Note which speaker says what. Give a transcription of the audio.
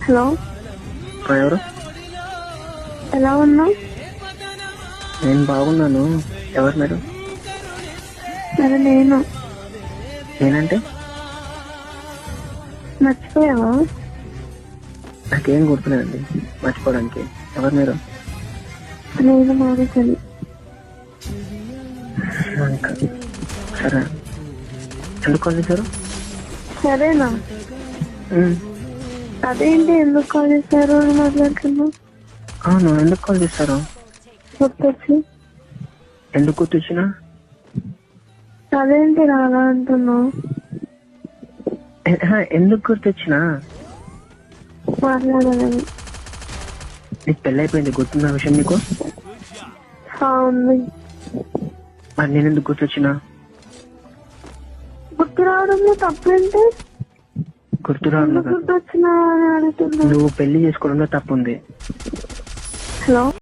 Speaker 1: Hello,
Speaker 2: ఎవరు?
Speaker 1: ఎలా ఉన్నావు?
Speaker 2: నేను బాగున్నాను. ఎవరు మీరు?
Speaker 1: సరే,
Speaker 2: నేనంటే
Speaker 1: మర్చిపోయావా?
Speaker 2: నాకేం గుర్తులేదండి మర్చిపోవడానికి. ఎవరు మీరు?
Speaker 1: నేను మానేశాను.
Speaker 2: సరే, ఎందుకు కాల్ చేశారు?
Speaker 1: సరేనా? అదేంటి ఎందుకు కాల్ చేశారు అని మాట్లాడుతున్నావు?
Speaker 2: అవును, ఎందుకు కాల్ చేశారు?
Speaker 1: గుర్తొచ్చి.
Speaker 2: ఎందుకు గుర్తొచ్చినా?
Speaker 1: అదేంటి రాలా అంటున్నావు?
Speaker 2: ఎందుకు గుర్తొచ్చినా?
Speaker 1: మాట్లాడాలని.
Speaker 2: నీకు పెళ్ళి అయిపోయింది, గుర్తున్న విషయం నీకు?
Speaker 1: ఉంది.
Speaker 2: మరి నేను ఎందుకు గుర్తొచ్చినా?
Speaker 1: గుర్తు రావడంలో తప్పేంటి?
Speaker 2: గుర్తు రావడం
Speaker 1: గుర్తొచ్చినా అని అడుగుతున్నా.
Speaker 2: నువ్వు పెళ్లి చేసుకోవడంలో తప్పు ఉంది.
Speaker 1: హలో.